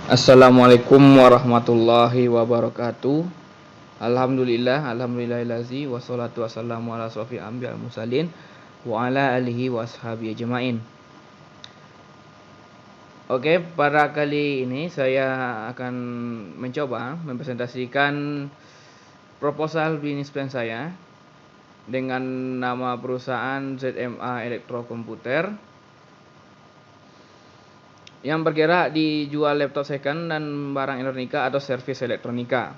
Assalamualaikum warahmatullahi wabarakatuh. Alhamdulillahillazi wassalatu wassalamu ala asrofil anbiya wal mursalin wa ala alihi wa ashabihi ajmain. Oke, pada kali ini saya akan mencoba mempresentasikan proposal bisnis plan saya dengan nama perusahaan ZMA Elektro Komputer yang bergerak dijual laptop second dan barang elektronika atau servis elektronika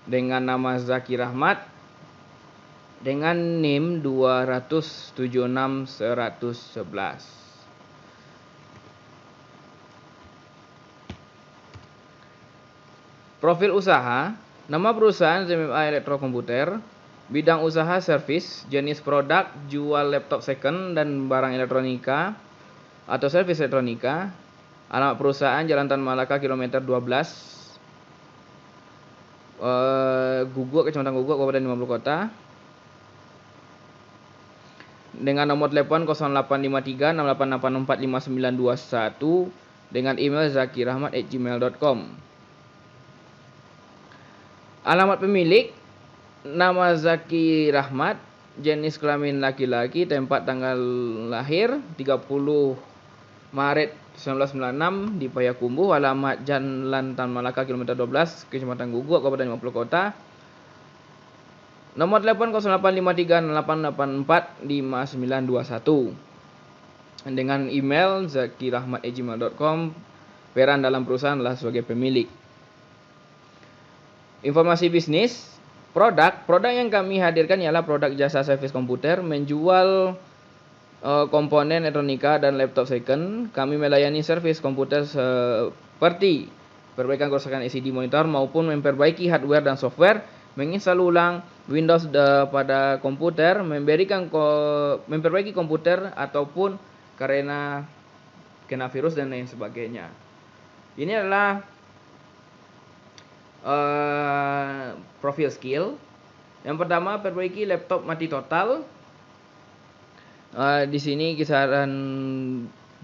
dengan nama Zaki Rahmat dengan NIM 276.111. Profil usaha, nama perusahaan ZMA Elektro Komputer, bidang usaha servis, jenis produk jual laptop second dan barang elektronika atau servis elektronika. Alamat perusahaan Jalan Tan Malaka kilometer 12, Guguk, Kecamatan Guguk, Kabupaten 50 Kota. Dengan nomor telepon 0853 6884 5921 dengan email zakirahmat@gmail.com. Alamat pemilik, nama Zaki Rahmat, jenis kelamin laki-laki, tempat tanggal lahir 30 Maret 1996 di Payakumbuh, alamat Jalan Tan Malaka kilometer 12, Kecamatan Guguk, Kabupaten 50 Kota. Nomor telepon 0853 6884 5921 dengan email zakirahmat@gmail.com. Peran dalam perusahaan adalah sebagai pemilik. Informasi bisnis, produk yang kami hadirkan ialah produk jasa servis komputer, menjual komponen elektronika dan laptop second. Kami melayani servis komputer seperti perbaikan kerusakan LCD monitor maupun memperbaiki hardware dan software, menginstal ulang Windows pada komputer, memperbaiki komputer ataupun karena kena virus dan lain sebagainya. Ini adalah profil skill. Yang pertama, perbaiki laptop mati total. Di sini kisaran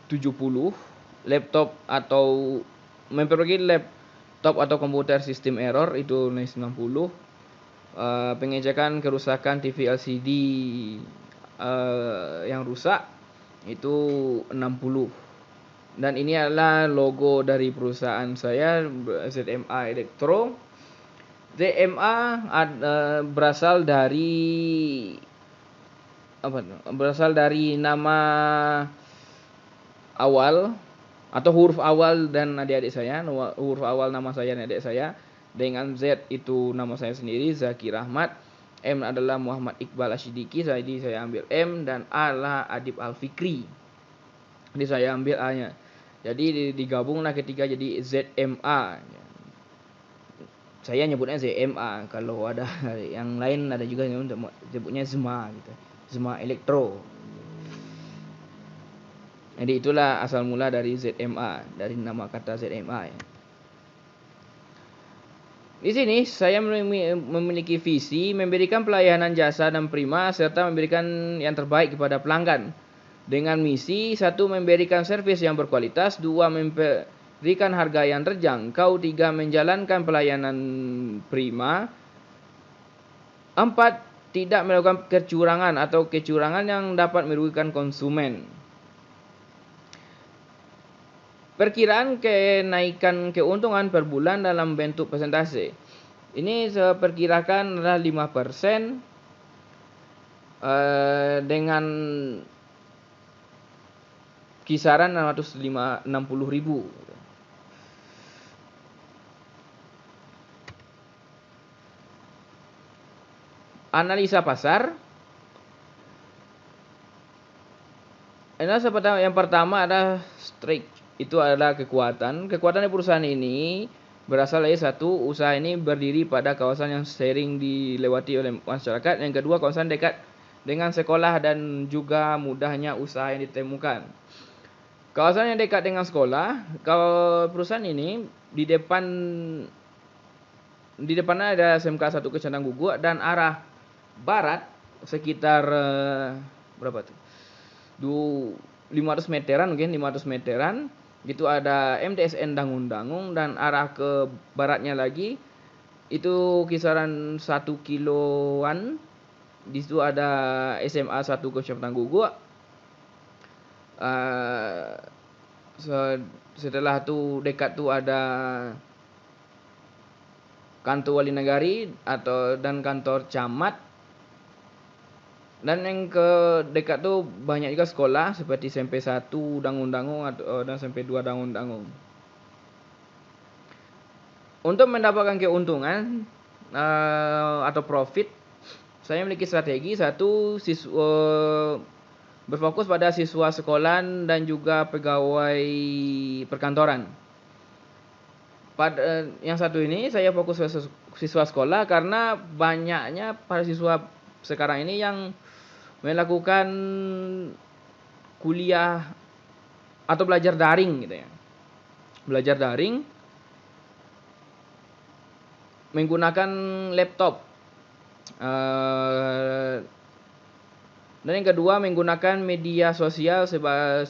70. Laptop atau memperbaiki laptop atau komputer sistem error itu 90. Pengecekan kerusakan TV LCD yang rusak itu 60. Dan ini adalah logo dari perusahaan saya, ZMA Elektro. ZMA berasal dari nama awal atau huruf awal dan adik-adik saya, huruf awal nama saya dan adik saya. Dengan Z itu nama saya sendiri, Zaki Rahmat. M adalah Muhammad Iqbal Asyidiki, jadi saya ambil M, dan A adalah Adib Al-Fikri, jadi saya ambil A-nya. Jadi digabunglah ketiga jadi ZMA. Saya nyebutnya ZMA, kalau ada yang lain ada juga yang sebutnya ZMA gitu. ZMA Elektro. Jadi itulah asal mula dari ZMA, dari nama kata ZMA ya. Di sini saya memiliki visi memberikan pelayanan jasa dan prima serta memberikan yang terbaik kepada pelanggan. Dengan misi 1. Memberikan servis yang berkualitas, 2. Memberikan harga yang terjangkau, 3. Menjalankan pelayanan prima, 4. Tidak melakukan kecurangan atau kecurangan yang dapat merugikan konsumen. Perkiraan kenaikan keuntungan per bulan dalam bentuk persentase. Ini saya perkirakan adalah 5% dengan kisaran 660.000. Analisa pasar. Yang pertama adalah strike. Itu adalah kekuatan dari perusahaan ini berasal dari 1. Usaha ini berdiri pada kawasan yang sering dilewati oleh masyarakat. Yang kedua, kawasan dekat dengan sekolah dan juga mudahnya usaha yang ditemukan. Kawasan yang dekat dengan sekolah, kalau perusahaan ini di depannya ada SMK 1 Kecamatan Guguk, dan arah barat sekitar berapa tuh? 500 meteran mungkin, 500 meteran. Itu ada MTSN Dangun-Dangung, dan arah ke baratnya lagi itu kisaran 1 kiloan. Di situ ada SMA 1 Kecamatan Guguk. Uh, Setelah itu dekat tuh ada kantor wali negari dan kantor camat. Dan yang ke dekat tuh banyak juga sekolah seperti SMP 1 Dangun-Dangung dan SMP 2 Dangun-Dangung. Untuk mendapatkan keuntungan atau profit, saya memiliki strategi. Satu, berfokus pada siswa sekolahan dan juga pegawai perkantoran. Pada yang satu ini saya fokus ke siswa sekolah karena banyaknya para siswa sekarang ini yang melakukan kuliah atau belajar daring gitu ya. Belajar daring menggunakan laptop. Dan yang kedua menggunakan media sosial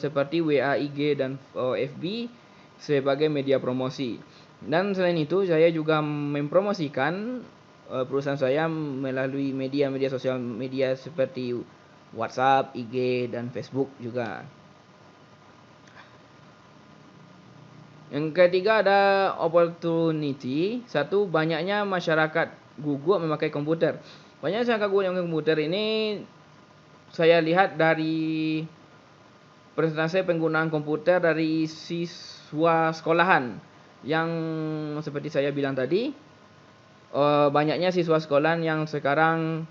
seperti WA, IG, dan FB sebagai media promosi. Dan selain itu saya juga mempromosikan perusahaan saya melalui media sosial media seperti WhatsApp, IG, dan Facebook juga. Yang ketiga ada opportunity. Satu, banyaknya masyarakat Guguk memakai komputer. Banyak masyarakat Guguk yang memakai komputer ini saya lihat dari persentase penggunaan komputer dari siswa sekolahan. Yang seperti saya bilang tadi, banyaknya siswa sekolahan yang sekarang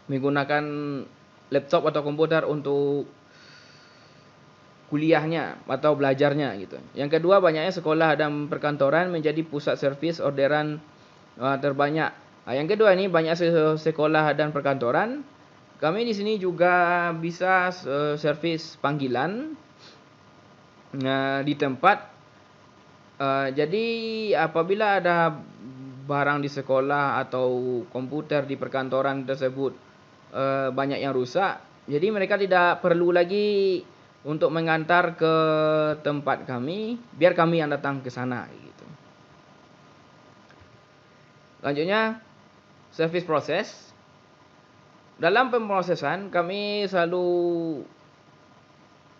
menggunakan laptop atau komputer untuk kuliahnya atau belajarnya gitu. Yang kedua, banyaknya sekolah dan perkantoran menjadi pusat servis orderan terbanyak. Yang kedua ini banyak sekolah dan perkantoran. Kami di sini juga bisa servis panggilan di tempat. Jadi apabila ada barang di sekolah atau komputer di perkantoran tersebut banyak yang rusak, jadi mereka tidak perlu lagi untuk mengantar ke tempat kami, biar kami yang datang ke sana gitu. Lanjutnya, service proses. Dalam pemrosesan kami selalu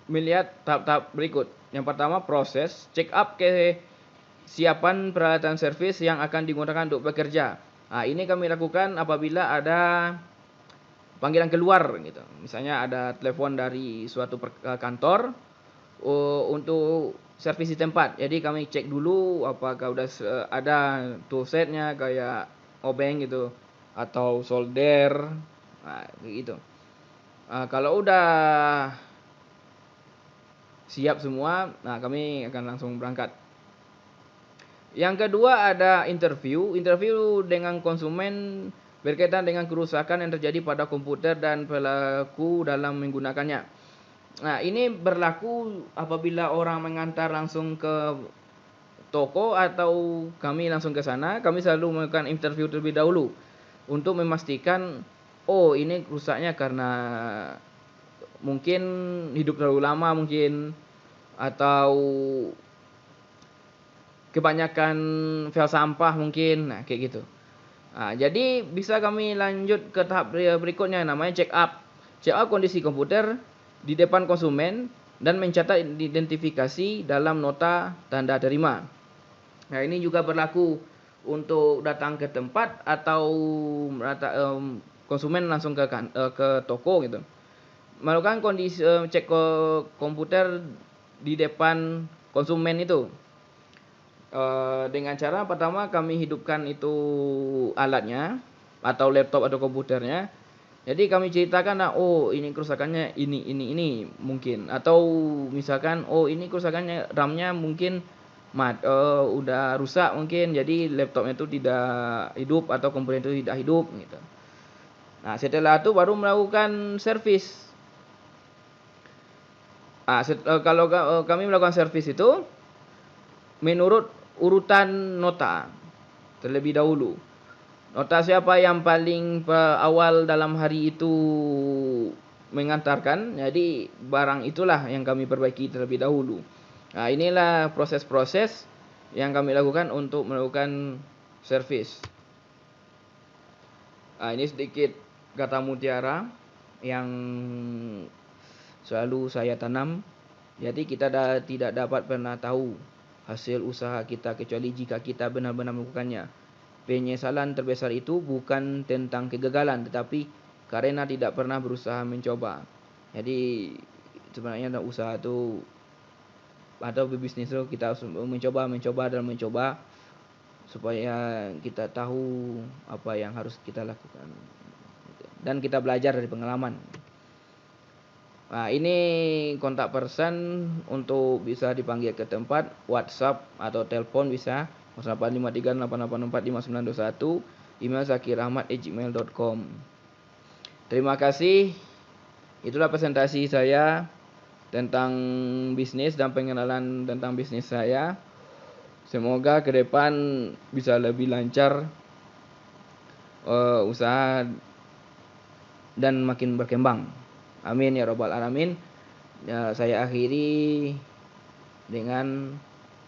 melihat tahap-tahap berikut. Yang pertama, proses check up kesiapan peralatan servis yang akan digunakan untuk bekerja. Ini kami lakukan apabila ada panggilan keluar gitu. Misalnya ada telepon dari suatu kantor untuk servis di tempat. Jadi kami cek dulu apakah udah ada toolsetnya kayak obeng gitu atau solder, gitu. Kalau udah siap semua, kami akan langsung berangkat. Yang kedua ada interview dengan konsumen berkaitan dengan kerusakan yang terjadi pada komputer dan pelaku dalam menggunakannya. Ini berlaku apabila orang mengantar langsung ke toko atau kami langsung ke sana. Kami selalu melakukan interview terlebih dahulu untuk memastikan, ini rusaknya karena mungkin hidup terlalu lama mungkin, atau kebanyakan file sampah mungkin, kayak gitu. Jadi bisa kami lanjut ke tahap berikutnya, namanya check up. Check up kondisi komputer di depan konsumen dan mencatat identifikasi dalam nota tanda terima. Ini juga berlaku untuk datang ke tempat atau konsumen langsung ke toko gitu. Melakukan kondisi cek ke komputer di depan konsumen itu. Dengan cara pertama kami hidupkan itu alatnya atau laptop atau komputernya. Jadi kami ceritakan, ini kerusakannya ini mungkin, atau misalkan ini kerusakannya RAM-nya mungkin udah rusak mungkin, jadi laptopnya itu tidak hidup atau komponen itu tidak hidup gitu. Setelah itu baru melakukan servis. Kalau kami melakukan servis itu menurut urutan nota terlebih dahulu. Nota siapa yang paling awal dalam hari itu mengantarkan, jadi barang itulah yang kami perbaiki terlebih dahulu. Nah, inilah proses-proses yang kami lakukan untuk melakukan servis. Nah, ini sedikit kata mutiara yang selalu saya tanam. Jadi kita tidak dapat pernah tahu hasil usaha kita kecuali jika kita benar-benar melakukannya. Penyesalan terbesar itu bukan tentang kegagalan, tetapi karena tidak pernah berusaha mencoba. Jadi sebenarnya dalam usaha itu atau berbisnis itu kita harus mencoba supaya kita tahu apa yang harus kita lakukan dan kita belajar dari pengalaman. Nah, ini kontak person untuk bisa dipanggil ke tempat, WhatsApp atau telepon bisa 0853884591, email zakirahmat@gmail.com. Terima kasih. Itulah presentasi saya tentang bisnis dan pengenalan tentang bisnis saya. Semoga ke depan bisa lebih lancar usaha dan makin berkembang. Amin ya robbal alamin. Ya, saya akhiri dengan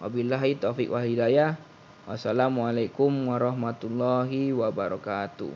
wabillahi taufik wal hidayah. Wassalamualaikum warahmatullahi wabarakatuh.